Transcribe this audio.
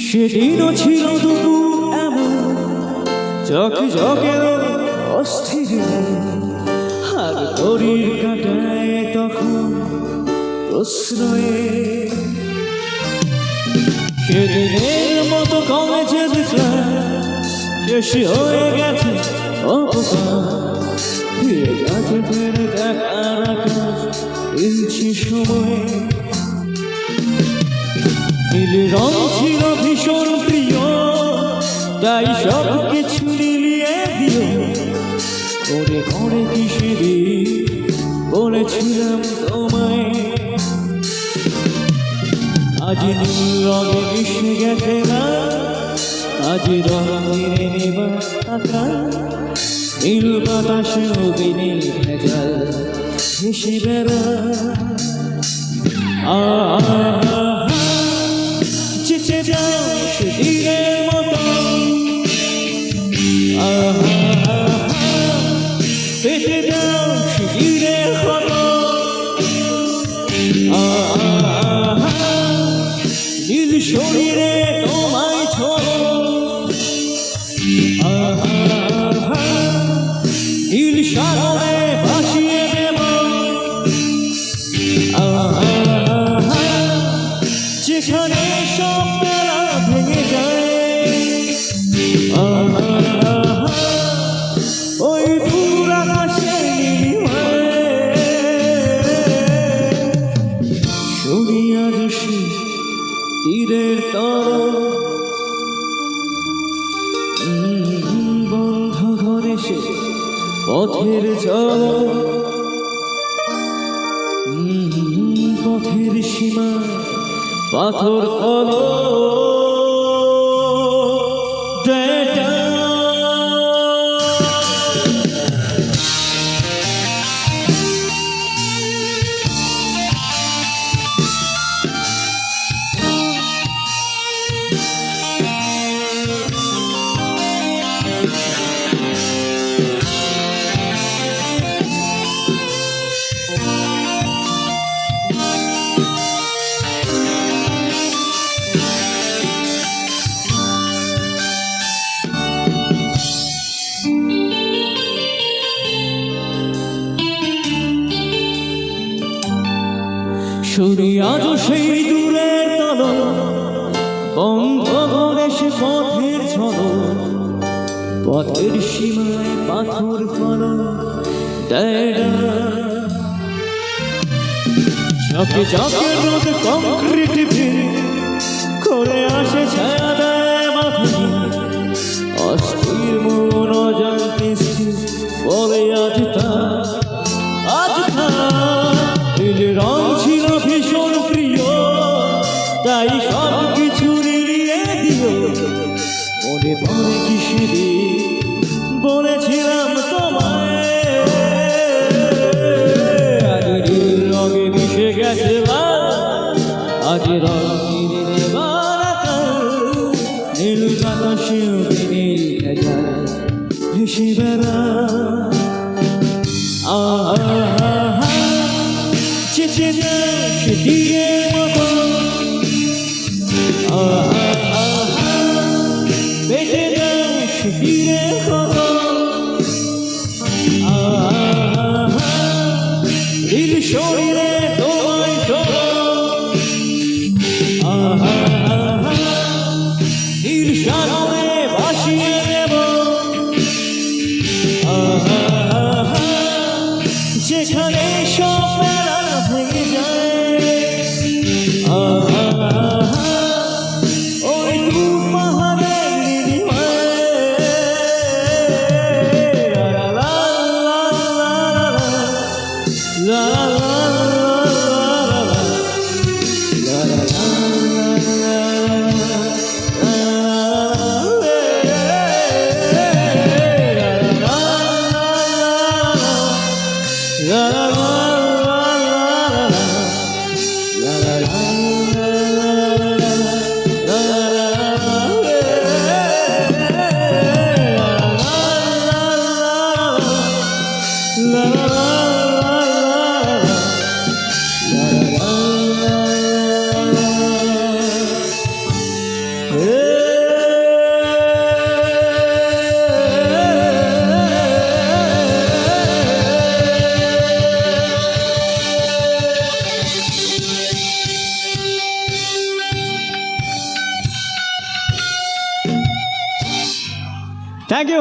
সেদিনও ছিল দুপুর এমন চকে চকে অস্থির আর ঘড়ির কাটায় তখন প্রশ্রয়ে সেদিনের মতো কলেজের ক্লাস শেষ হয়ে গেছে অপকাশ ফিরে গেছে ফেরে দেখার আকাশ ইলছি সময় নীল রং ছিল ভীষণ প্রিয় তাই সব কিছু মিলিয়ে দিও করে করে কিসেরি বলেছিলাম তোমায় আজ নীল রঙে মিশে গেছে না আজ রঙিনে নেবা আকাশ নীল বাতাসে বিনীল ভেজাল ভেসে বেড়া চেচে যাও সেদিনের মতো পেটে যাও সেদিনের মতো নীল শরীরে তোমায় ছোড়ো নীল সাগরে ভাসিয়ে দেব যেখানে সব বেলা ভেঙে যায় ওই দূর আকাশে শুনিয়া দোষী তীরের তর বন্ধ ঘরে সে পথের জল পথের সীমা পাথর কল শুনি আজ সেই দূরের তল বন্ধ করে সে পথের ছল পথের সীমায় পাথর ফল চকে চকে রোদ কংক্রিট করে আসে ছায়া দেয় মাথা অস্থির মন অজান্তে বলে আজ তা নীল রং ছিল ভীষণ প্রিয় তাই সব কিছু নিয়ে দিও মনে পড়ে কিসেরি বলেছিলাম তোমায় আজ নীল রঙে মিশে গেছে আজ রং কিনে নেবার নীল বাতাসে নীল ভেজাল ভেসে বেড়া চেচে যাও সেদিনের মতো পেটে যাও সেদিনের মতো নীল শরীরে তোমায় ছোড়ো নীল সাগরে ভাসিয়ে দেব যেখানে সব বেলা ভেঙে যায় ওই দূর পাহাড়ের la থ্যাংক ইউ।